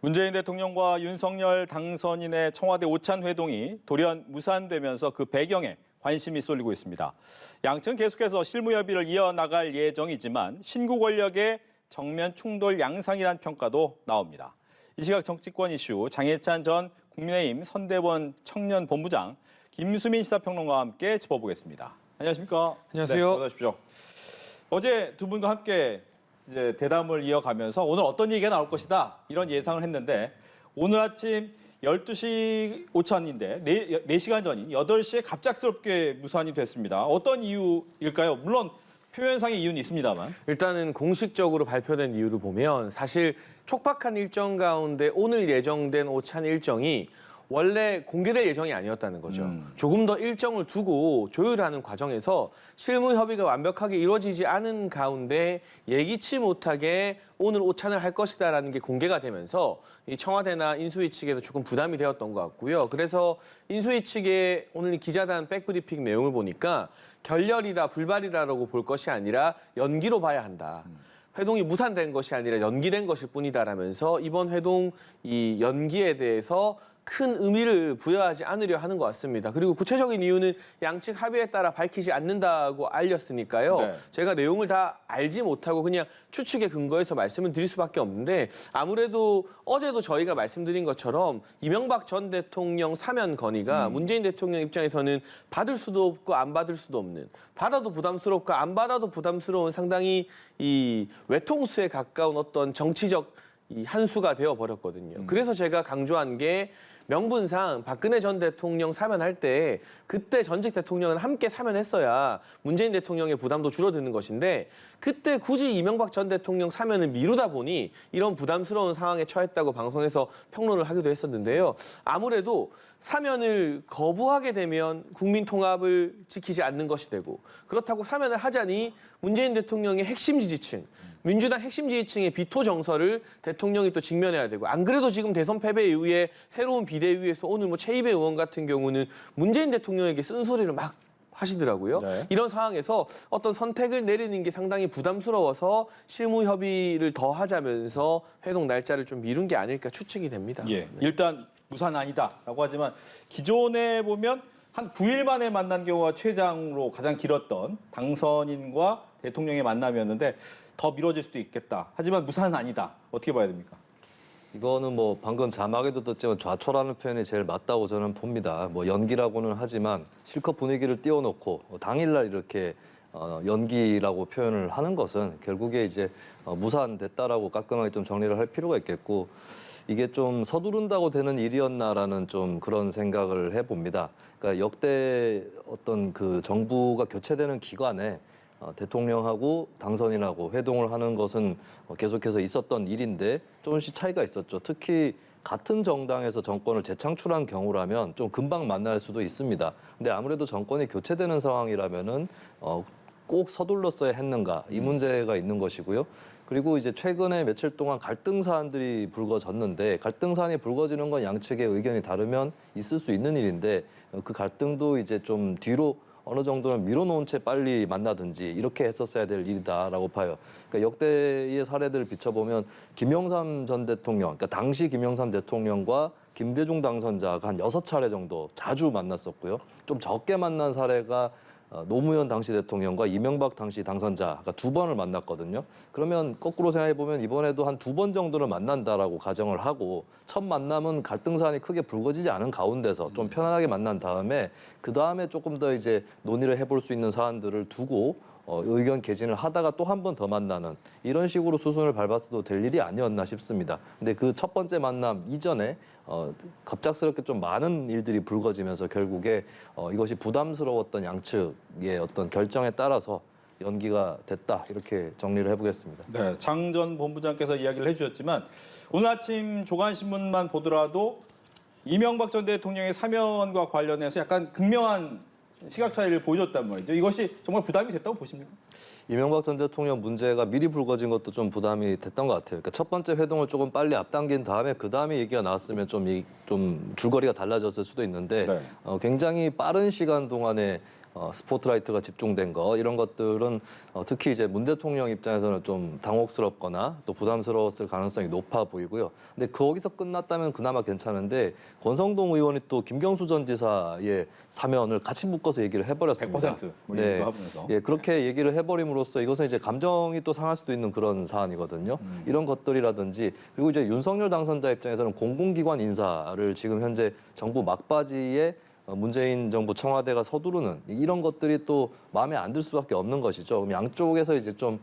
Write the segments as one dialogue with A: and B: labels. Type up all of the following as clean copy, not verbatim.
A: 문재인 대통령과 윤석열 당선인의 청와대 오찬 회동이 돌연 무산되면서 그 배경에 관심이 쏠리고 있습니다. 양측은 계속해서 실무 협의를 이어나갈 예정이지만 신구 권력의 정면 충돌 양상이란 평가도 나옵니다. 이 시각 정치권 이슈 장해찬 전 국민의힘 선대본 청년본부장, 김수민 시사평론가와 함께 짚어보겠습니다. 안녕하십니까?
B: 안녕하세요.
A: 네, 어서 오십시오. 어제 두 분과 함께 이제 대담을 이어가면서 오늘 어떤 얘기가 나올 것이다 이런 예상을 했는데 오늘 아침 12시 오찬인데 4시간 전인 8시에 갑작스럽게 무산이 됐습니다. 어떤 이유일까요? 물론 표면상의 이유는 있습니다만.
B: 일단은 공식적으로 발표된 이유를 보면 사실 촉박한 일정 가운데 오늘 예정된 오찬 일정이 원래 공개될 예정이 아니었다는 거죠. 조금 더 일정을 두고 조율하는 과정에서 실무 협의가 완벽하게 이루어지지 않은 가운데 예기치 못하게 오늘 오찬을 할 것이다라는 게 공개가 되면서 이 청와대나 인수위 측에도 조금 부담이 되었던 것 같고요. 그래서 인수위 측의 오늘 기자단 백브리핑 내용을 보니까 결렬이다, 불발이다라고 볼 것이 아니라 연기로 봐야 한다. 회동이 무산된 것이 아니라 연기된 것일 뿐이다라면서 이번 회동 이 연기에 대해서 큰 의미를 부여하지 않으려 하는 것 같습니다. 그리고 구체적인 이유는 양측 합의에 따라 밝히지 않는다고 알렸으니까요.
A: 네.
B: 제가 내용을 다 알지 못하고 그냥 추측에 근거해서 말씀을 드릴 수밖에 없는데 아무래도 어제도 저희가 말씀드린 것처럼 이명박 전 대통령 사면 건의가 문재인 대통령 입장에서는 받을 수도 없고 안 받을 수도 없는, 받아도 부담스럽고 안 받아도 부담스러운 상당히 이 외통수에 가까운 어떤 정치적 이 한수가 되어버렸거든요. 그래서 제가 강조한 게 명분상 박근혜 전 대통령 사면할 때 그때 전직 대통령은 함께 사면했어야 문재인 대통령의 부담도 줄어드는 것인데 그때 굳이 이명박 전 대통령 사면을 미루다 보니 이런 부담스러운 상황에 처했다고 방송에서 평론을 하기도 했었는데요. 아무래도 사면을 거부하게 되면 국민 통합을 지키지 않는 것이 되고 그렇다고 사면을 하자니 문재인 대통령의 핵심 지지층, 민주당 핵심 지지층의 비토 정서를 대통령이 또 직면해야 되고 안 그래도 지금 대선 패배 이후에 새로운 비대위에서 오늘 뭐 최이배 의원 같은 경우는 문재인 대통령에게 쓴소리를 막 하시더라고요.
A: 네.
B: 이런 상황에서 어떤 선택을 내리는 게 상당히 부담스러워서 실무 협의를 더 하자면서 회동 날짜를 좀 미룬 게 아닐까 추측이 됩니다.
A: 예, 일단 무산 아니다라고 하지만 기존에 보면 한 9일 만에 만난 경우가 최장으로 가장 길었던 당선인과 대통령의 만남이었는데 더 미뤄질 수도 있겠다. 하지만 무산은 아니다. 어떻게 봐야 됩니까?
C: 이거는 뭐 방금 자막에도 떴지만 좌초라는 표현이 제일 맞다고 저는 봅니다. 뭐 연기라고는 하지만 실컷 분위기를 띄워놓고 당일날 이렇게 연기라고 표현을 하는 것은 결국에 이제 무산됐다라고 깔끔하게 좀 정리를 할 필요가 있겠고 이게 좀 서두른다고 되는 일이었나라는 좀 그런 생각을 해봅니다. 그러니까 역대 어떤 그 정부가 교체되는 기간에 대통령하고 당선인하고 회동을 하는 것은 계속해서 있었던 일인데 조금씩 차이가 있었죠. 특히 같은 정당에서 정권을 재창출한 경우라면 좀 금방 만날 수도 있습니다. 근데 아무래도 정권이 교체되는 상황이라면은 꼭 서둘렀어야 했는가 이 문제가 있는 것이고요. 그리고 이제 최근에 며칠 동안 갈등 사안들이 불거졌는데 갈등 사안이 불거지는 건 양측의 의견이 다르면 있을 수 있는 일인데 그 갈등도 이제 좀 뒤로 어느 정도는 밀어놓은 채 빨리 만나든지 이렇게 했었어야 될 일이다라고 봐요. 그러니까 역대의 사례들을 비춰보면 김영삼 전 대통령, 그러니까 당시 김영삼 대통령과 김대중 당선자가 한 6차례 정도 자주 만났었고요. 좀 적게 만난 사례가 노무현 당시 대통령과 이명박 당시 당선자가 2번을 만났거든요. 그러면 거꾸로 생각해보면 이번에도 한 2번 정도는 만난다라고 가정을 하고 첫 만남은 갈등 사안이 크게 불거지지 않은 가운데서 좀 편안하게 만난 다음에 그 다음에 조금 더 이제 논의를 해볼 수 있는 사안들을 두고 의견 개진을 하다가 또 한 번 더 만나는 이런 식으로 수순을 밟았어도 될 일이 아니었나 싶습니다. 근데 그 첫 번째 만남 이전에 갑작스럽게 좀 많은 일들이 불거지면서 결국에 이것이 부담스러웠던 양측의 어떤 결정에 따라서 연기가 됐다 이렇게 정리를 해보겠습니다.
A: 네, 장 전 본부장께서 이야기를 해주셨지만 오늘 아침 조간신문만 보더라도 이명박 전 대통령의 사면과 관련해서 약간 극명한 시각 차이를 보여줬단 말이죠. 이것이 정말 부담이 됐다고 보십니까?
C: 이명박 전 대통령 문제가 미리 불거진 것도 좀 부담이 됐던 것 같아요. 그러니까 첫 번째 회동을 조금 빨리 앞당긴 다음에 그 다음에 얘기가 나왔으면 좀 줄거리가 달라졌을 수도 있는데
A: 네.
C: 굉장히 빠른 시간 동안에 스포트라이트가 집중된 거 이런 것들은 특히 이제 문 대통령 입장에서는 좀 당혹스럽거나 또 부담스러웠을 가능성이 높아 보이고요. 근데 거기서 끝났다면 그나마 괜찮은데 권성동 의원이 또 김경수 전 지사의 사면을 같이 묶어서 얘기를 해버렸습니다.
A: 100%뭐 얘기도 하면서.
C: 예, 그렇게 얘기를 해버림으로써 이것은 이제 감정이 또 상할 수도 있는 그런 사안이거든요. 이런 것들이라든지 그리고 이제 윤석열 당선자 입장에서는 공공기관 인사를 지금 현재 정부 막바지에 문재인 정부 청와대가 서두르는 이런 것들이 또 마음에 안 들 수밖에 없는 것이죠. 그럼 양쪽에서 이제 좀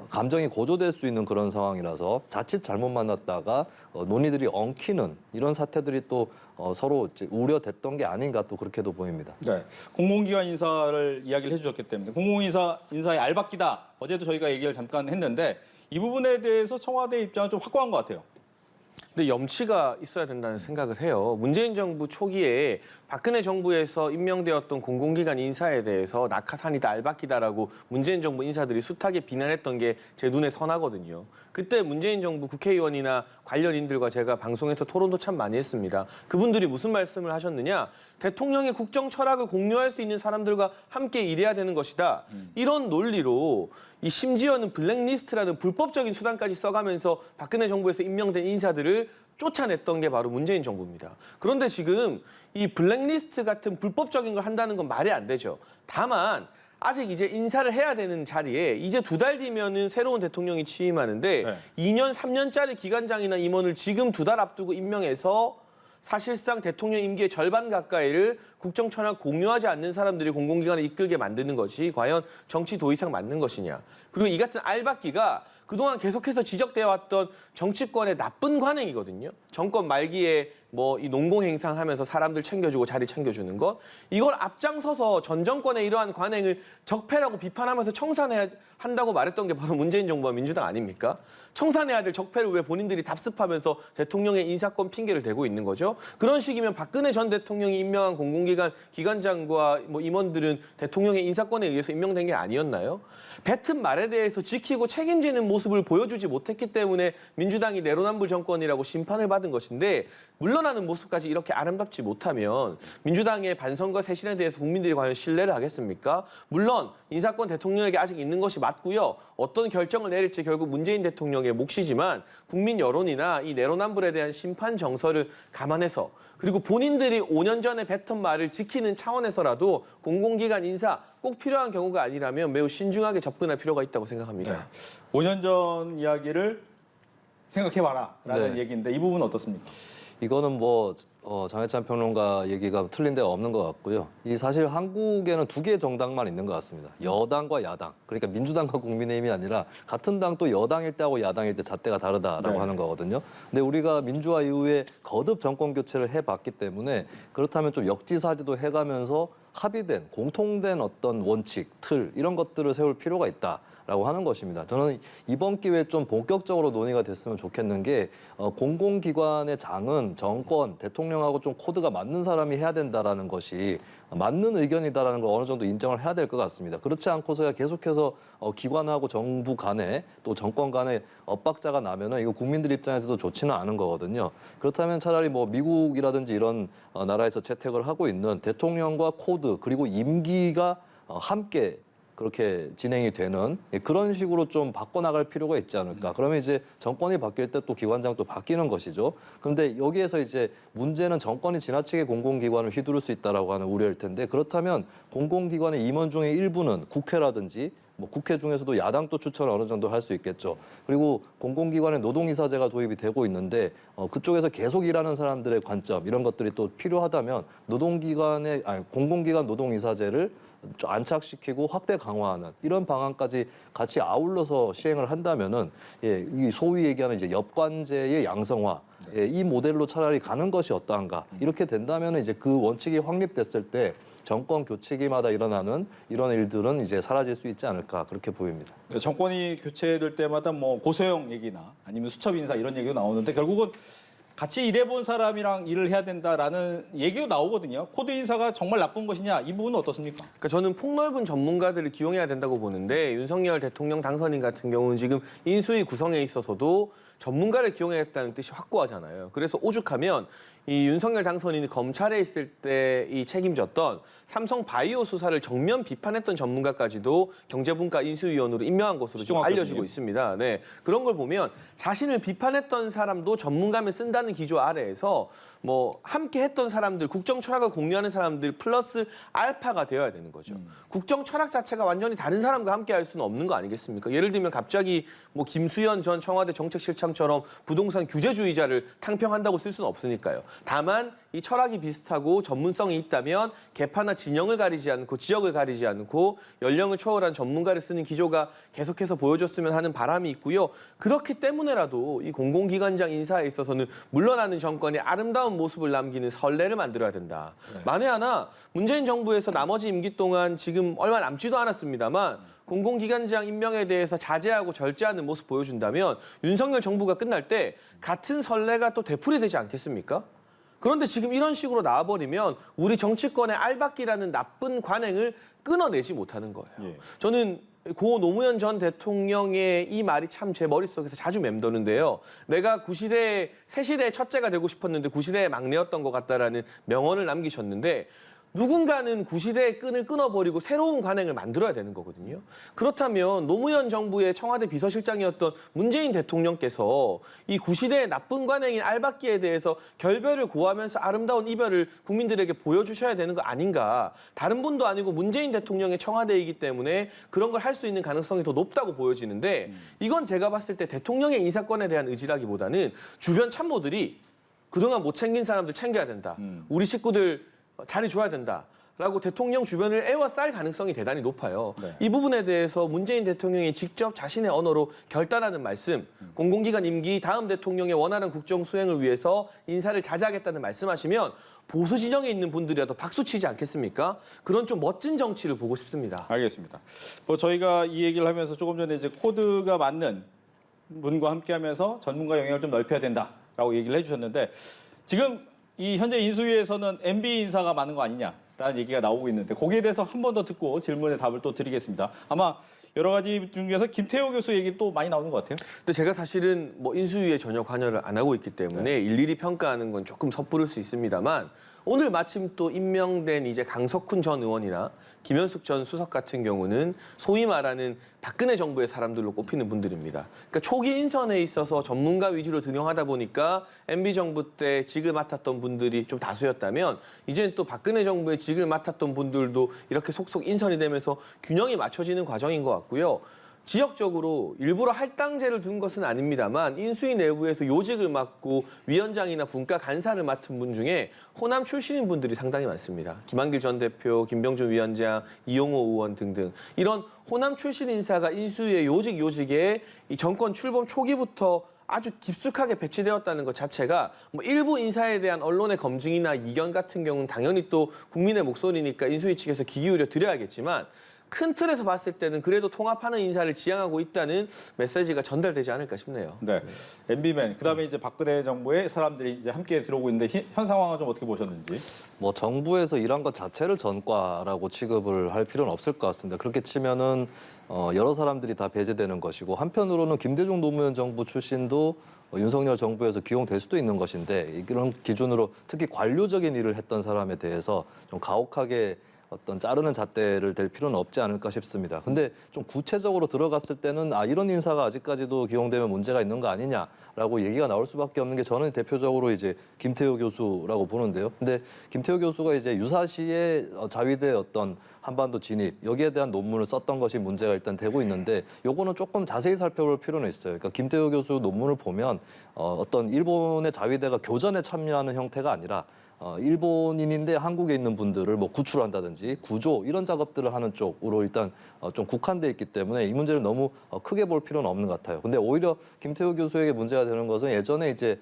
C: 감정이 고조될 수 있는 그런 상황이라서 자칫 잘못 만났다가 논의들이 엉키는 이런 사태들이 또 서로 이제 우려됐던 게 아닌가 또 그렇게도 보입니다.
A: 네, 공공기관 인사를 이야기를 해주셨기 때문에 인사의 알박기다. 어제도 저희가 얘기를 잠깐 했는데 이 부분에 대해서 청와대 입장은 좀 확고한 것 같아요.
B: 근데 염치가 있어야 된다는 생각을 해요. 문재인 정부 초기에 박근혜 정부에서 임명되었던 공공기관 인사에 대해서 낙하산이다, 알박기다라고 문재인 정부 인사들이 숱하게 비난했던 게 제 눈에 선하거든요. 그때 문재인 정부 국회의원이나 관련인들과 제가 방송에서 토론도 참 많이 했습니다. 그분들이 무슨 말씀을 하셨느냐? 대통령의 국정 철학을 공유할 수 있는 사람들과 함께 일해야 되는 것이다. 이런 논리로 이 심지어는 블랙리스트라는 불법적인 수단까지 써가면서 박근혜 정부에서 임명된 인사들을 쫓아냈던 게 바로 문재인 정부입니다. 그런데 지금 이 블랙리스트 같은 불법적인 걸 한다는 건 말이 안 되죠. 다만 아직 이제 인사를 해야 되는 자리에 이제 2달 뒤면은 새로운 대통령이 취임하는데
A: 네.
B: 2년, 3년짜리 기관장이나 임원을 지금 2달 앞두고 임명해서 사실상 대통령 임기의 절반 가까이를 국정 철학 공유하지 않는 사람들이 공공기관을 이끌게 만드는 것이 과연 정치 도의상 맞는 것이냐. 그리고 이 같은 알박기가 그동안 계속해서 지적되어 왔던 정치권의 나쁜 관행이거든요. 정권 말기에 뭐 이 농공행상하면서 사람들 챙겨주고 자리 챙겨주는 것. 이걸 앞장서서 전 정권의 이러한 관행을 적폐라고 비판하면서 청산해야 한다고 말했던 게 바로 문재인 정부와 민주당 아닙니까? 청산해야 될 적폐를 왜 본인들이 답습하면서 대통령의 인사권 핑계를 대고 있는 거죠? 그런 식이면 박근혜 전 대통령이 임명한 공공기관 기관장과 뭐 임원들은 대통령의 인사권에 의해서 임명된 게 아니었나요? 뱉은 말에 대해서 지키고 책임지는 모습을 보여주지 못했기 때문에 민주당이 내로남불 정권이라고 심판을 받은 것인데 물러나는 모습까지 이렇게 아름답지 못하면 민주당의 반성과 쇄신에 대해서 국민들이 과연 신뢰를 하겠습니까? 물론 인사권 대통령에게 아직 있는 것이 맞고요. 어떤 결정을 내릴지 결국 문재인 대통령의 몫이지만 국민 여론이나 이 내로남불에 대한 심판 정서를 감안해서 그리고 본인들이 5년 전에 뱉은 말을 지키는 차원에서라도 공공기관 인사 꼭 필요한 경우가 아니라면 매우 신중하게 접근할 필요가 있다고 생각합니다.
A: 5년 전 이야기를 생각해봐라라는
C: 네.
A: 얘기인데 이 부분은 어떻습니까?
C: 이거는 뭐 장해찬 평론가 얘기가 틀린 데가 없는 것 같고요. 이 사실 한국에는 두 개의 정당만 있는 것 같습니다. 여당과 야당. 그러니까 민주당과 국민의힘이 아니라 같은 당 또 여당일 때하고 야당일 때 잣대가 다르다라고
A: 네.
C: 하는 거거든요. 근데 우리가 민주화 이후에 거듭 정권 교체를 해봤기 때문에 그렇다면 좀 역지사지도 해가면서 합의된 공통된 어떤 원칙, 틀 이런 것들을 세울 필요가 있다. 라고 하는 것입니다. 저는 이번 기회에 좀 본격적으로 논의가 됐으면 좋겠는 게 공공기관의 장은 정권, 대통령하고 좀 코드가 맞는 사람이 해야 된다라는 것이 맞는 의견이다라는 걸 어느 정도 인정을 해야 될 것 같습니다. 그렇지 않고서야 계속해서 기관하고 정부 간에 또 정권 간에 엇박자가 나면은 이거 국민들 입장에서도 좋지는 않은 거거든요. 그렇다면 차라리 뭐 미국이라든지 이런 나라에서 채택을 하고 있는 대통령과 코드 그리고 임기가 함께 그렇게 진행이 되는 그런 식으로 좀 바꿔나갈 필요가 있지 않을까. 그러면 이제 정권이 바뀔 때 또 기관장도 바뀌는 것이죠. 그런데 여기에서 이제 문제는 정권이 지나치게 공공기관을 휘두를 수 있다라고 하는 우려일 텐데 그렇다면 공공기관의 임원 중에 일부는 국회라든지 뭐 국회 중에서도 야당도 추천을 어느 정도 할 수 있겠죠. 그리고 공공기관에 노동이사제가 도입이 되고 있는데 그쪽에서 계속 일하는 사람들의 관점 이런 것들이 또 필요하다면 공공기관 노동이사제를 안착시키고 확대 강화하는 이런 방안까지 같이 아울러서 시행을 한다면은 이 소위 얘기하는 이제 엽관제의 양성화 이 모델로 차라리 가는 것이 어떠한가 이렇게 된다면은 이제 그 원칙이 확립됐을 때 정권 교체기마다 일어나는 이런 일들은 이제 사라질 수 있지 않을까 그렇게 보입니다.
A: 네, 정권이 교체될 때마다 뭐 고소형 얘기나 아니면 수첩 인사 이런 얘기가 나오는데 결국은 같이 일해본 사람이랑 일을 해야 된다라는 얘기도 나오거든요. 코드 인사가 정말 나쁜 것이냐 이 부분은 어떻습니까?
B: 그러니까 저는 폭넓은 전문가들을 기용해야 된다고 보는데 윤석열 대통령 당선인 같은 경우는 지금 인수위 구성에 있어서도 전문가를 기용하겠다는 뜻이 확고하잖아요. 그래서 오죽하면 이 윤석열 당선인이 검찰에 있을 때 이 책임졌던 삼성 바이오 수사를 정면 비판했던 전문가까지도 경제분과 인수위원으로 임명한 것으로 지금
A: 시종학
B: 알려지고
A: 교수님.
B: 있습니다. 네, 그런 걸 보면 자신을 비판했던 사람도 전문가면 쓴다는 기조 아래에서 뭐 함께 했던 사람들, 국정 철학을 공유하는 사람들 플러스 알파가 되어야 되는 거죠. 국정 철학 자체가 완전히 다른 사람과 함께 할 수는 없는 거 아니겠습니까? 예를 들면 갑자기 뭐 김수현 전 청와대 정책실장처럼 부동산 규제주의자를 탕평한다고 쓸 수는 없으니까요. 다만 이 철학이 비슷하고 전문성이 있다면 계파나 진영을 가리지 않고 지역을 가리지 않고 연령을 초월한 전문가를 쓰는 기조가 계속해서 보여줬으면 하는 바람이 있고요. 그렇기 때문에라도 이 공공기관장 인사에 있어서는 물러나는 정권이 아름다운 모습을 남기는 선례를 만들어야 된다. 만에 하나 문재인 정부에서 나머지 임기 동안 지금 얼마 남지도 않았습니다만 공공기관장 임명에 대해서 자제하고 절제하는 모습 보여준다면 윤석열 정부가 끝날 때 같은 선례가 또 되풀이되지 않겠습니까? 그런데 지금 이런 식으로 나와버리면 우리 정치권의 알박기라는 나쁜 관행을 끊어내지 못하는 거예요.
A: 예.
B: 저는 고 노무현 전 대통령의 이 말이 참 제 머릿속에서 자주 맴도는데요. 내가 구시대의 새시대의 첫째가 되고 싶었는데 구시대의 막내였던 것 같다라는 명언을 남기셨는데 누군가는 구시대의 끈을 끊어버리고 새로운 관행을 만들어야 되는 거거든요. 그렇다면 노무현 정부의 청와대 비서실장이었던 문재인 대통령께서 이 구시대의 나쁜 관행인 알박기에 대해서 결별을 고하면서 아름다운 이별을 국민들에게 보여주셔야 되는 거 아닌가. 다른 분도 아니고 문재인 대통령의 청와대이기 때문에 그런 걸 할 수 있는 가능성이 더 높다고 보여지는데 이건 제가 봤을 때 대통령의 인사권에 대한 의지라기보다는 주변 참모들이 그동안 못 챙긴 사람들 챙겨야 된다. 우리 식구들 자리 줘야 된다라고 대통령 주변을 에워쌀 가능성이 대단히 높아요.
A: 네.
B: 이 부분에 대해서 문재인 대통령이 직접 자신의 언어로 결단하는 말씀, 공공기관 임기 다음 대통령의 원활한 국정 수행을 위해서 인사를 자제하겠다는 말씀하시면 보수 진영에 있는 분들이라도 박수치지 않겠습니까? 그런 좀 멋진 정치를 보고 싶습니다.
A: 알겠습니다. 뭐 저희가 이 얘기를 하면서 조금 전에 이제 코드가 맞는 분과 함께하면서 전문가 영역을 좀 넓혀야 된다라고 얘기를 해주셨는데 지금 이 현재 인수위에서는 MB 인사가 많은 거 아니냐라는 얘기가 나오고 있는데 거기에 대해서 한 번 더 듣고 질문에 답을 또 드리겠습니다. 아마 여러 가지 중에서 김태호 교수 얘기 또 많이 나오는 것 같아요.
B: 근데 제가 사실은 뭐 인수위에 전혀 관여를 안 하고 있기 때문에 일일이 평가하는 건 조금 섣부를 수 있습니다만 오늘 마침 또 임명된 이제 강석훈 전 의원이나 김현숙 전 수석 같은 경우는 소위 말하는 박근혜 정부의 사람들로 꼽히는 분들입니다. 그러니까 초기 인선에 있어서 전문가 위주로 등용하다 보니까 MB 정부 때 직을 맡았던 분들이 좀 다수였다면 이제는 또 박근혜 정부의 직을 맡았던 분들도 이렇게 속속 인선이 되면서 균형이 맞춰지는 과정인 것 같고요. 지역적으로 일부러 할당제를 둔 것은 아닙니다만 인수위 내부에서 요직을 맡고 위원장이나 분과 간사를 맡은 분 중에 호남 출신인 분들이 상당히 많습니다. 김한길 전 대표, 김병준 위원장, 이용호 의원 등등 이런 호남 출신 인사가 인수위의 요직에 이 정권 출범 초기부터 아주 깊숙하게 배치되었다는 것 자체가 뭐 일부 인사에 대한 언론의 검증이나 이견 같은 경우는 당연히 또 국민의 목소리니까 인수위 측에서 귀 기울여 드려야겠지만 큰 틀에서 봤을 때는 그래도 통합하는 인사를 지향하고 있다는 메시지가 전달되지 않을까 싶네요.
A: 네, MB맨. 그다음에 이제 박근혜 정부의 사람들이 이제 함께 들어오고 있는데 현 상황은 좀 어떻게 보셨는지?
C: 뭐 정부에서 일한 것 자체를 전과라고 취급을 할 필요는 없을 것 같습니다. 그렇게 치면은 여러 사람들이 다 배제되는 것이고 한편으로는 김대중 노무현 정부 출신도 윤석열 정부에서 기용될 수도 있는 것인데 이런 기준으로 특히 관료적인 일을 했던 사람에 대해서 좀 가혹하게 어떤 자르는 잣대를 댈 필요는 없지 않을까 싶습니다. 근데 좀 구체적으로 들어갔을 때는 이런 인사가 아직까지도 기용되면 문제가 있는 거 아니냐라고 얘기가 나올 수밖에 없는 게 저는 대표적으로 이제 김태호 교수라고 보는데요. 근데 김태호 교수가 이제 유사시에 자위대 어떤 한반도 진입 여기에 대한 논문을 썼던 것이 문제가 일단 되고 있는데 요거는 조금 자세히 살펴볼 필요는 있어요. 그러니까 김태호 교수 논문을 보면 어떤 일본의 자위대가 교전에 참여하는 형태가 아니라 일본인인데 한국에 있는 분들을 뭐 구출한다든지 구조 이런 작업들을 하는 쪽으로 일단 좀 국한돼 있기 때문에 이 문제를 너무 크게 볼 필요는 없는 것 같아요. 근데 오히려 김태호 교수에게 문제가 되는 것은 예전에 이제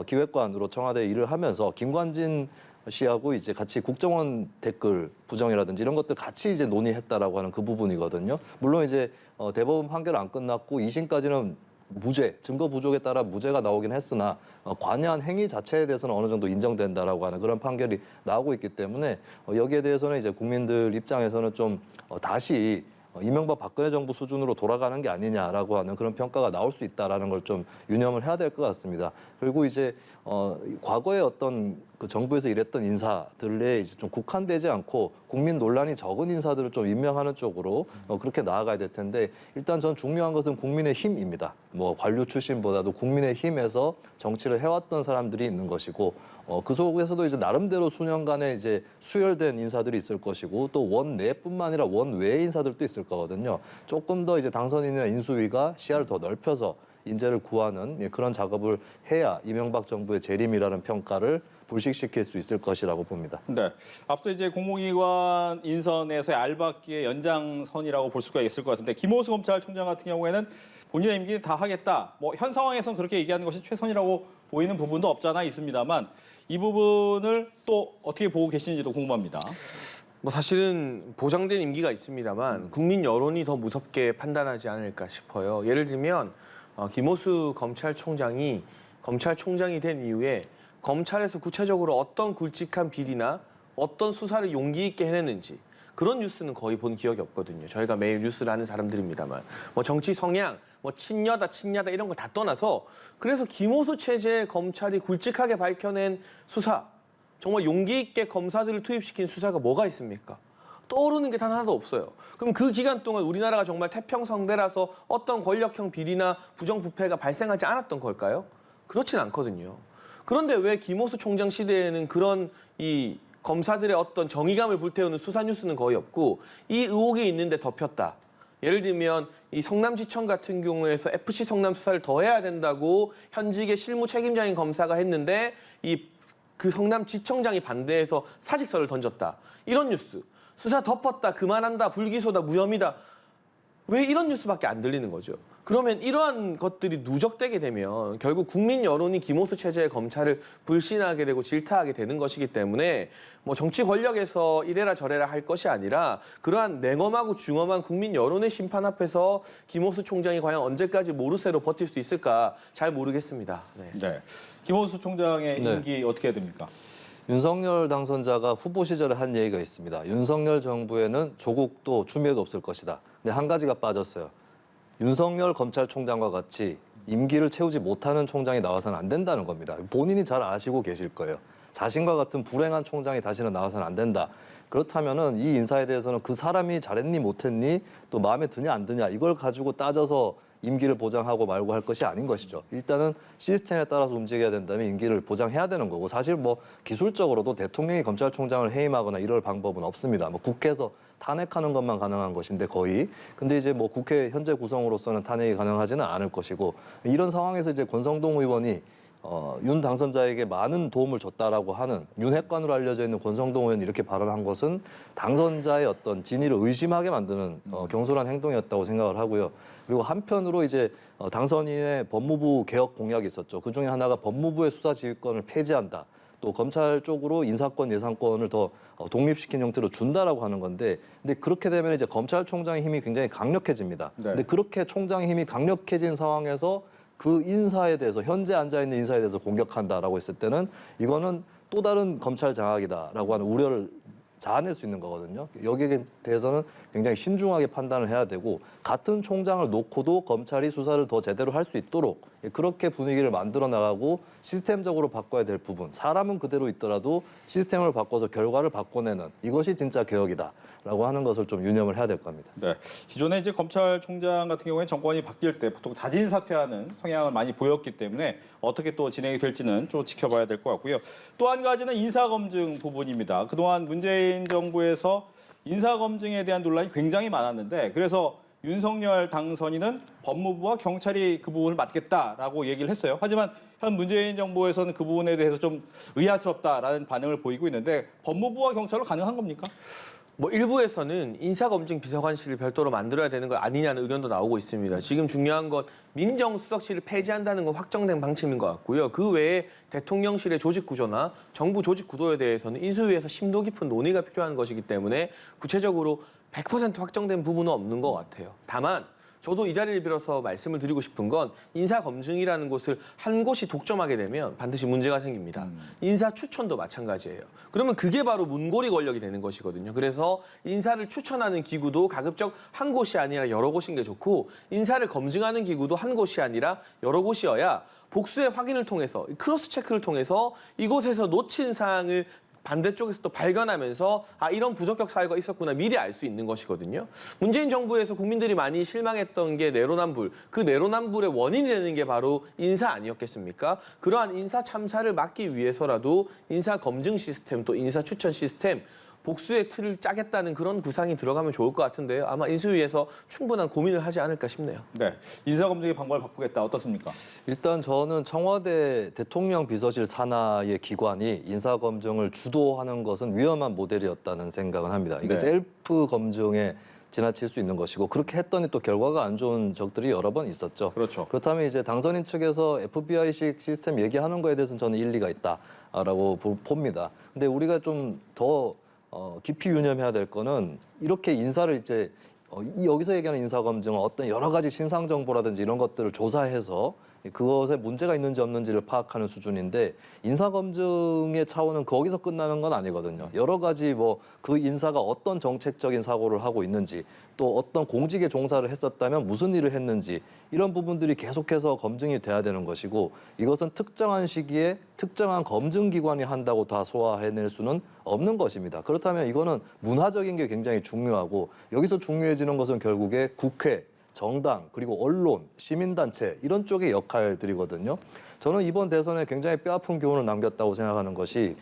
C: 기획관으로 청와대 일을 하면서 김관진 씨하고 이제 같이 국정원 댓글 부정이라든지 이런 것들 같이 이제 논의했다라고 하는 그 부분이거든요. 물론 이제 대법원 판결 안 끝났고 2심까지는 무죄, 증거 부족에 따라 무죄가 나오긴 했으나 관여한 행위 자체에 대해서는 어느 정도 인정된다라고 하는 그런 판결이 나오고 있기 때문에 여기에 대해서는 이제 국민들 입장에서는 좀 다시 이명박 박근혜 정부 수준으로 돌아가는 게 아니냐라고 하는 그런 평가가 나올 수 있다라는 걸 좀 유념을 해야 될 것 같습니다. 그리고 이제 과거에 어떤 그 정부에서 일했던 인사들에 이제 좀 국한되지 않고 국민 논란이 적은 인사들을 좀 임명하는 쪽으로 그렇게 나아가야 될 텐데 일단 전 중요한 것은 국민의 힘입니다. 뭐 관료 출신보다도 국민의 힘에서 정치를 해왔던 사람들이 있는 것이고 그 속에서도 이제 나름대로 수년간의 이제 수혈된 인사들이 있을 것이고 또 원내뿐만 아니라 원외의 인사들도 있을 거거든요. 조금 더 이제 당선인이나 인수위가 시야를 더 넓혀서 인재를 구하는 그런 작업을 해야 이명박 정부의 재림이라는 평가를 불식시킬 수 있을 것이라고 봅니다.
A: 네. 앞서 이제 공공기관 인선에서의 알박기의 연장선이라고 볼 수가 있을 것 같은데 김호수 검찰총장 같은 경우에는 본인의 임기는 다 하겠다. 뭐 현 상황에서는 그렇게 얘기하는 것이 최선이라고 보이는 부분도 없잖아 있습니다만 이 부분을 또 어떻게 보고 계시는지도 궁금합니다.
B: 뭐 사실은 보장된 임기가 있습니다만 국민 여론이 더 무섭게 판단하지 않을까 싶어요. 예를 들면 김호수 검찰총장이 된 이후에 검찰에서 구체적으로 어떤 굵직한 비리나 어떤 수사를 용기 있게 해냈는지 그런 뉴스는 거의 본 기억이 없거든요. 저희가 매일 뉴스를 하는 사람들입니다만 뭐 정치 성향, 뭐 친여다 이런 거 다 떠나서 그래서 김호수 체제의 검찰이 굵직하게 밝혀낸 수사 정말 용기 있게 검사들을 투입시킨 수사가 뭐가 있습니까? 떠오르는 게 단 하나도 없어요. 그럼 그 기간 동안 우리나라가 정말 태평성대라서 어떤 권력형 비리나 부정부패가 발생하지 않았던 걸까요? 그렇진 않거든요. 그런데 왜 김호수 총장 시대에는 그런 이 검사들의 어떤 정의감을 불태우는 수사 뉴스는 거의 없고 이 의혹이 있는데 덮였다. 예를 들면 이 성남지청 같은 경우에서 FC 성남 수사를 더 해야 된다고 현직의 실무 책임자인 검사가 했는데 그 성남지청장이 반대해서 사직서를 던졌다. 이런 뉴스. 수사 덮었다, 그만한다, 불기소다, 무혐의다. 왜 이런 뉴스밖에 안 들리는 거죠? 그러면 이러한 것들이 누적되게 되면 결국 국민 여론이 김호수 체제의 검찰을 불신하게 되고 질타하게 되는 것이기 때문에 뭐 정치 권력에서 이래라 저래라 할 것이 아니라 그러한 냉엄하고 중엄한 국민 여론의 심판 앞에서 김호수 총장이 과연 언제까지 모르쇠로 버틸 수 있을까 잘 모르겠습니다. 네.
A: 네. 김호수 총장의
C: 네.
A: 임기 어떻게 해야 됩니까?
C: 윤석열 당선자가 후보 시절에 한 얘기가 있습니다. 윤석열 정부에는 조국도 추미애도 없을 것이다. 근데 한 가지가 빠졌어요. 윤석열 검찰총장과 같이 임기를 채우지 못하는 총장이 나와서는 안 된다는 겁니다. 본인이 잘 아시고 계실 거예요. 자신과 같은 불행한 총장이 다시는 나와서는 안 된다. 그렇다면은 이 인사에 대해서는 그 사람이 잘했니 못했니 또 마음에 드냐 안 드냐 이걸 가지고 따져서 임기를 보장하고 말고 할 것이 아닌 것이죠. 일단은 시스템에 따라서 움직여야 된다면 임기를 보장해야 되는 거고 사실 뭐 기술적으로도 대통령이 검찰총장을 해임하거나 이럴 방법은 없습니다. 뭐 국회에서 탄핵하는 것만 가능한 것인데 거의. 근데 이제 뭐 국회 현재 구성으로서는 탄핵이 가능하지는 않을 것이고 이런 상황에서 이제 권성동 의원이 윤 당선자에게 많은 도움을 줬다라고 하는 윤핵관으로 알려져 있는 권성동 의원이 이렇게 발언한 것은 당선자의 어떤 진위를 의심하게 만드는 경솔한 행동이었다고 생각을 하고요. 그리고 한편으로 이제 당선인의 법무부 개혁 공약이 있었죠. 그 중에 하나가 법무부의 수사지휘권을 폐지한다. 또 검찰 쪽으로 인사권, 예산권을 더 독립시킨 형태로 준다라고 하는 건데, 근데 그렇게 되면 이제 검찰총장의 힘이 굉장히 강력해집니다.
A: 네.
C: 근데 그렇게 총장의 힘이 강력해진 상황에서 그 인사에 대해서 현재 앉아 있는 인사에 대해서 공격한다라고 했을 때는 이거는 또 다른 검찰 장악이다라고 하는 우려를 자아낼 수 있는 거거든요. 여기에 대해서는 굉장히 신중하게 판단을 해야 되고 같은 총장을 놓고도 검찰이 수사를 더 제대로 할 수 있도록 그렇게 분위기를 만들어 나가고 시스템적으로 바꿔야 될 부분, 사람은 그대로 있더라도 시스템을 바꿔서 결과를 바꿔내는 이것이 진짜 개혁이다라고 하는 것을 좀 유념을 해야 될 겁니다.
A: 네. 기존에 이제 검찰총장 같은 경우에 정권이 바뀔 때 보통 자진 사퇴하는 성향을 많이 보였기 때문에 어떻게 또 진행이 될지는 좀 지켜봐야 될 것 같고요. 또 한 가지는 인사검증 부분입니다. 그동안 문재인 정부에서 인사검증에 대한 논란이 굉장히 많았는데 그래서 윤석열 당선인은 법무부와 경찰이 그 부분을 맡겠다라고 얘기를 했어요. 하지만 현 문재인 정부에서는 그 부분에 대해서 좀 의아스럽다라는 반응을 보이고 있는데 법무부와 경찰로 가능한 겁니까?
B: 뭐 일부에서는 인사검증 비서관실을 별도로 만들어야 되는 거 아니냐는 의견도 나오고 있습니다. 지금 중요한 건 민정수석실을 폐지한다는 건 확정된 방침인 것 같고요. 그 외에 대통령실의 조직 구조나 정부 조직 구도에 대해서는 인수위에서 심도 깊은 논의가 필요한 것이기 때문에 구체적으로 100% 확정된 부분은 없는 것 같아요. 다만 저도 이 자리를 빌어서 말씀을 드리고 싶은 건 인사검증이라는 곳을 한 곳이 독점하게 되면 반드시 문제가 생깁니다. 인사 추천도 마찬가지예요. 그러면 그게 바로 문고리 권력이 되는 것이거든요. 그래서 인사를 추천하는 기구도 가급적 한 곳이 아니라 여러 곳인 게 좋고 인사를 검증하는 기구도 한 곳이 아니라 여러 곳이어야 복수의 확인을 통해서 크로스 체크를 통해서 이곳에서 놓친 사항을 반대쪽에서 또 발견하면서 아 이런 부적격 사유가 있었구나 미리 알 수 있는 것이거든요. 문재인 정부에서 국민들이 많이 실망했던 게 내로남불. 그 내로남불의 원인이 되는 게 바로 인사 아니었겠습니까? 그러한 인사 참사를 막기 위해서라도 인사 검증 시스템 또 인사 추천 시스템 복수의 틀을 짜겠다는 그런 구상이 들어가면 좋을 것 같은데요. 아마 인수위에서 충분한 고민을 하지 않을까 싶네요.
A: 네, 인사검증의 방법을 바꾸겠다. 어떻습니까?
C: 일단 저는 청와대 대통령 비서실 산하의 기관이 인사검증을 주도하는 것은 위험한 모델이었다는 생각은 합니다. 이게
A: 네.
C: 셀프 검증에 지나칠 수 있는 것이고 그렇게 했더니 또 결과가 안 좋은 적들이 여러 번 있었죠.
A: 그렇죠.
C: 그렇다면 이제 당선인 측에서 FBI식 시스템 얘기하는 거에 대해서는 저는 일리가 있다라고 봅니다. 근데 우리가 좀 더 깊이 유념해야 될 거는 이렇게 인사를 이제 여기서 얘기하는 인사 검증은 어떤 여러 가지 신상 정보라든지 이런 것들을 조사해서 그것에 문제가 있는지 없는지를 파악하는 수준인데 인사 검증의 차원은 거기서 끝나는 건 아니거든요. 여러 가지 뭐 그 인사가 어떤 정책적인 사고를 하고 있는지 또 어떤 공직에 종사를 했었다면 무슨 일을 했는지 이런 부분들이 계속해서 검증이 돼야 되는 것이고 이것은 특정한 시기에 특정한 검증기관이 한다고 다 소화해낼 수는 없는 것입니다. 그렇다면 이거는 문화적인 게 굉장히 중요하고 여기서 중요해지는 것은 결국에 국회, 정당, 그리고 언론, 시민단체 이런 쪽의 역할들이거든요. 저는 이번 대선에 굉장히 뼈아픈 교훈을 남겼다고 생각하는 것이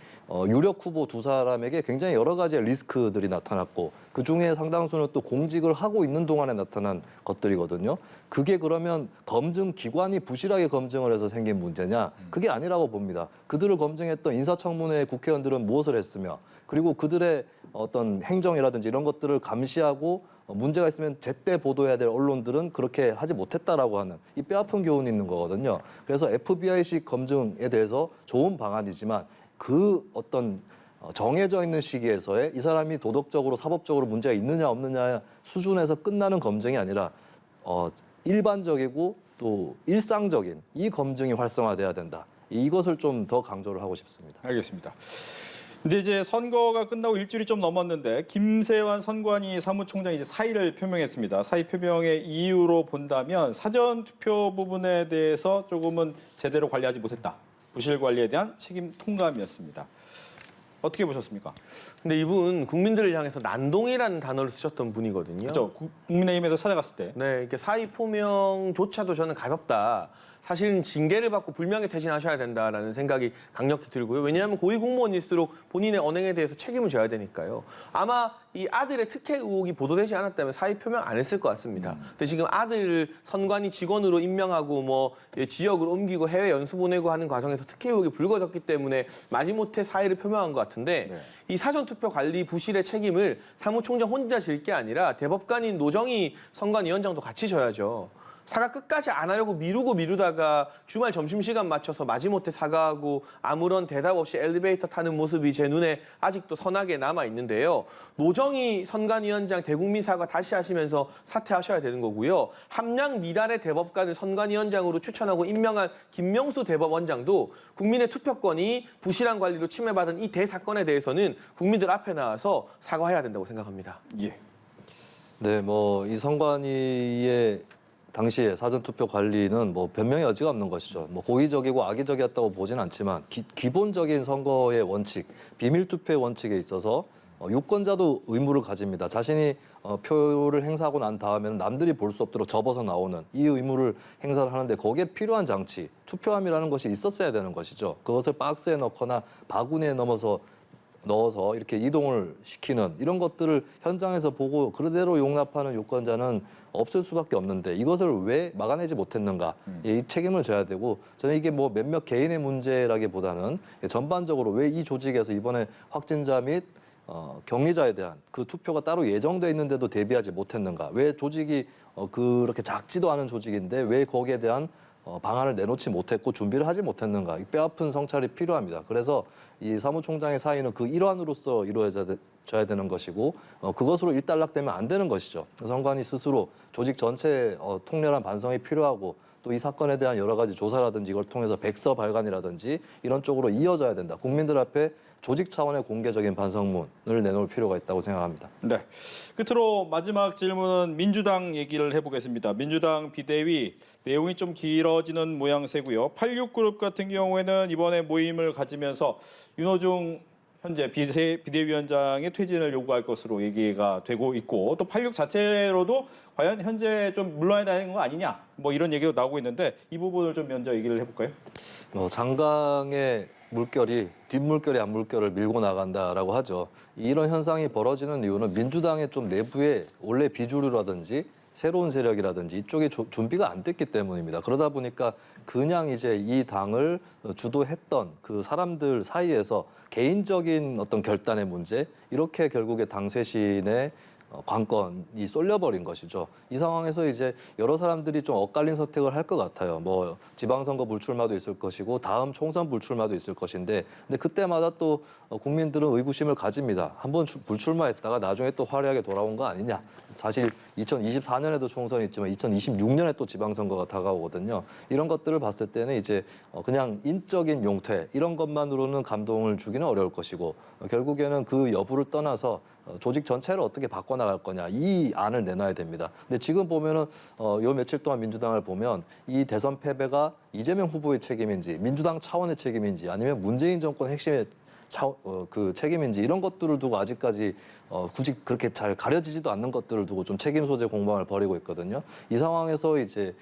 C: 유력 후보 두 사람에게 굉장히 여러 가지의 리스크들이 나타났고 그중에 상당수는 또 공직을 하고 있는 동안에 나타난 것들이거든요. 그게 그러면 검증기관이 부실하게 검증을 해서 생긴 문제냐? 그게 아니라고 봅니다. 그들을 검증했던 인사청문회 국회의원들은 무엇을 했으며 그리고 그들의 어떤 행정이라든지 이런 것들을 감시하고 문제가 있으면 제때 보도해야 될 언론들은 그렇게 하지 못했다라고 하는 이 뼈아픈 교훈이 있는 거거든요. 그래서 FBI식 검증에 대해서 좋은 방안이지만 그 어떤 정해져 있는 시기에서의 이 사람이 도덕적으로 사법적으로 문제가 있느냐 없느냐 수준에서 끝나는 검증이 아니라 일반적이고 또 일상적인 이 검증이 활성화돼야 된다. 이것을 좀 더 강조를 하고 싶습니다.
A: 알겠습니다. 근데 이제 선거가 끝나고 일주일이 좀 넘었는데 김세환 선관위 사무총장이 이제 사의를 표명했습니다. 사의 표명의 이유로 본다면 사전 투표 부분에 대해서 조금은 제대로 관리하지 못했다. 부실 관리에 대한 책임 통감이었습니다. 어떻게 보셨습니까?
B: 근데 이분 국민들을 향해서 난동이라는 단어를 쓰셨던 분이거든요.
A: 그렇죠. 국민의힘에서 찾아갔을 때.
B: 네, 이렇게 사의 표명조차도 저는 가볍다. 사실은 징계를 받고 불명예 퇴진하셔야 된다라는 생각이 강력히 들고요. 왜냐하면 고위공무원일수록 본인의 언행에 대해서 책임을 져야 되니까요. 아마 이 아들의 특혜 의혹이 보도되지 않았다면 사의 표명 안 했을 것 같습니다. 근데 지금 아들을 선관위 직원으로 임명하고 뭐 지역을 옮기고 해외 연수 보내고 하는 과정에서 특혜 의혹이 불거졌기 때문에 마지못해 사의를 표명한 것 같은데
A: 네.
B: 이 사전투표 관리 부실의 책임을 사무총장 혼자 질 게 아니라 대법관인 노정희 선관위원장도 같이 져야죠. 사과 끝까지 안 하려고 미루다가 주말 점심시간 맞춰서 마지못해 사과하고 아무런 대답 없이 엘리베이터 타는 모습이 제 눈에 아직도 선하게 남아있는데요. 노정희 선관위원장 대국민 사과 다시 하시면서 사퇴하셔야 되는 거고요. 함량 미달의 대법관을 선관위원장으로 추천하고 임명한 김명수 대법원장도 국민의 투표권이 부실한 관리로 침해받은 이 대사건에 대해서는 국민들 앞에 나와서 사과해야 된다고 생각합니다.
A: 예.
C: 네, 뭐 이 선관위의 당시에 사전투표 관리는 뭐 변명의 여지가 없는 것이죠. 뭐 고의적이고 악의적이었다고 보진 않지만 기본적인 선거의 원칙, 비밀투표의 원칙에 있어서 유권자도 의무를 가집니다. 자신이 표를 행사하고 난 다음에는 남들이 볼 수 없도록 접어서 나오는 이 의무를 행사를 하는데 거기에 필요한 장치, 투표함이라는 것이 있었어야 되는 것이죠. 그것을 박스에 넣거나 바구니에 넣어서 이렇게 이동을 시키는 이런 것들을 현장에서 보고 그대로 용납하는 유권자는 없을 수밖에 없는데 이것을 왜 막아내지 못했는가 이 책임을 져야 되고 저는 이게 뭐 몇몇 개인의 문제라기보다는 전반적으로 왜 이 조직에서 이번에 확진자 및 격리자에 대한 그 투표가 따로 예정돼 있는데도 대비하지 못했는가 왜 조직이 그렇게 작지도 않은 조직인데 왜 거기에 대한 방안을 내놓지 못했고 준비를 하지 못했는가, 이 뼈아픈 성찰이 필요합니다. 그래서 이 사무총장의 사의는 그 일환으로서 이루어져야 되는 것이고 그것으로 일단락되면 안 되는 것이죠. 선관위 스스로 조직 전체의 통렬한 반성이 필요하고 또 이 사건에 대한 여러 가지 조사라든지 이걸 통해서 백서 발간이라든지 이런 쪽으로 이어져야 된다. 국민들 앞에 조직 차원의 공개적인 반성문을 내놓을 필요가 있다고 생각합니다.
A: 네. 끝으로 마지막 질문은 민주당 얘기를 해보겠습니다. 민주당 비대위 내용이 좀 길어지는 모양새고요. 86그룹 같은 경우에는 이번에 모임을 가지면서 윤호중 현재 비대위원장의 퇴진을 요구할 것으로 얘기가 되고 있고 또 86 자체로도 과연 현재 좀 물러나야 되는 거 아니냐 뭐 이런 얘기도 나오고 있는데 이 부분을 좀 먼저 얘기를 해볼까요?
C: 장강의 물결이 뒷물결이 앞물결을 밀고 나간다라고 하죠. 이런 현상이 벌어지는 이유는 민주당의 좀 내부에 원래 비주류라든지 새로운 세력이라든지 이쪽에 준비가 안 됐기 때문입니다. 그러다 보니까 그냥 이제 이 당을 주도했던 그 사람들 사이에서 개인적인 어떤 결단의 문제, 이렇게 결국에 당 쇄신의 관건이 쏠려버린 것이죠. 이 상황에서 이제 여러 사람들이 좀 엇갈린 선택을 할 것 같아요. 뭐 지방선거 불출마도 있을 것이고 다음 총선 불출마도 있을 것인데, 근데 그때마다 또 국민들은 의구심을 가집니다. 한번 불출마했다가 나중에 또 화려하게 돌아온 거 아니냐. 사실 2024년에도 총선이 있지만 2026년에 또 지방선거가 다가오거든요. 이런 것들을 봤을 때는 이제 그냥 인적인 용퇴 이런 것만으로는 감동을 주기는 어려울 것이고 결국에는 그 여부를 떠나서 조직 전체를 어떻게 바꿔나갈 거냐 이 안을 내놔야 됩니다. 근데 지금 보면은 요 며칠 동안 민주당을 보면 이 대선 패배가 이재명 후보의 책임인지 민주당 차원의 책임인지 아니면 문재인 정권 핵심의 그 책임인지 이런 것들을 두고 아직까지 굳이 그렇게 잘 가려지지도 않는 것들을 두고 좀 책임 소재 공방을 벌이고 있거든요. 이 상황에서 이제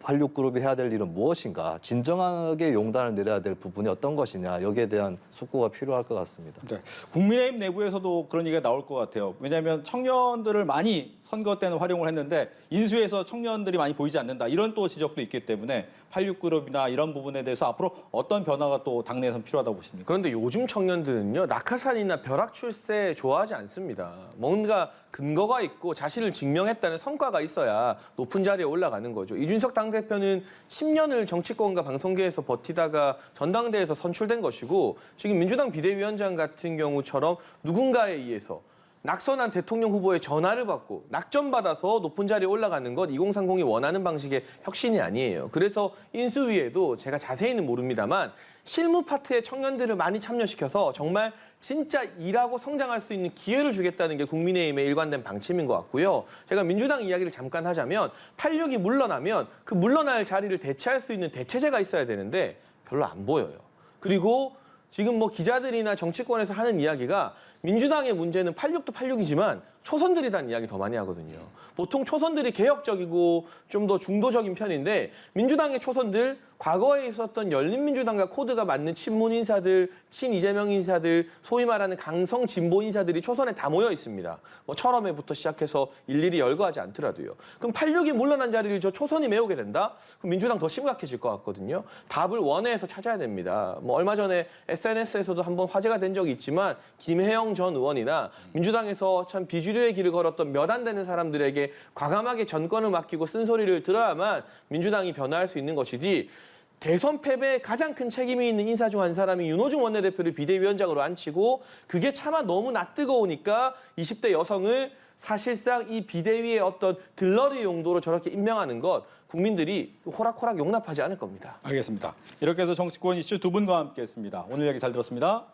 C: 86그룹이 해야 될 일은 무엇인가, 진정하게 용단을 내려야 될 부분이 어떤 것이냐, 여기에 대한 숙고가 필요할 것 같습니다.
A: 네. 국민의힘 내부에서도 그런 얘기가 나올 것 같아요. 왜냐하면 청년들을 많이 선거 때는 활용을 했는데 인수에서 청년들이 많이 보이지 않는다. 이런 또 지적도 있기 때문에 86그룹이나 이런 부분에 대해서 앞으로 어떤 변화가 또 당내에선 필요하다고 보십니까?
B: 그런데 요즘 청년들은요, 낙하산이나 벼락 출세 좋아하지 않습니다. 뭔가 근거가 있고 자신을 증명했다는 성과가 있어야 높은 자리에 올라가는 거죠. 이준석 당대표는 10년을 정치권과 방송계에서 버티다가 전당대회에서 선출된 것이고, 지금 민주당 비대위원장 같은 경우처럼 누군가에 의해서 낙선한 대통령 후보의 전화를 받고 낙점받아서 높은 자리에 올라가는 것 2030이 원하는 방식의 혁신이 아니에요. 그래서 인수위에도 제가 자세히는 모릅니다만 실무 파트의 청년들을 많이 참여시켜서 정말 진짜 일하고 성장할 수 있는 기회를 주겠다는 게 국민의힘의 일관된 방침인 것 같고요. 제가 민주당 이야기를 잠깐 하자면 86이 물러나면 그 물러날 자리를 대체할 수 있는 대체제가 있어야 되는데 별로 안 보여요. 그리고 지금 뭐 기자들이나 정치권에서 하는 이야기가 민주당의 문제는 86도 86이지만 초선들이라는 이야기 더 많이 하거든요. 보통 초선들이 개혁적이고 좀 더 중도적인 편인데 민주당의 초선들, 과거에 있었던 열린민주당과 코드가 맞는 친문 인사들, 친이재명 인사들, 소위 말하는 강성 진보 인사들이 초선에 다 모여 있습니다. 뭐 철험회부터 시작해서 일일이 열거하지 않더라도요. 그럼 86이 물러난 자리를 저 초선이 메우게 된다? 그럼 민주당 더 심각해질 것 같거든요. 답을 원회에서 찾아야 됩니다. 뭐 얼마 전에 SNS에서도 한번 화제가 된 적이 있지만 김혜영 전 의원이나 민주당에서 참 비주류의 길을 걸었던 몇 안 되는 사람들에게 과감하게 전권을 맡기고 쓴소리를 들어야만 민주당이 변화할 수 있는 것이지, 대선 패배에 가장 큰 책임이 있는 인사 중 한 사람이 윤호중 원내대표를 비대위원장으로 앉히고 그게 차마 너무 낯뜨거우니까 20대 여성을 사실상 이 비대위의 어떤 들러리 용도로 저렇게 임명하는 것 국민들이 호락호락 용납하지 않을 겁니다.
A: 알겠습니다. 이렇게 해서 정치권 이슈 두 분과 함께했습니다. 오늘 얘기 잘 들었습니다.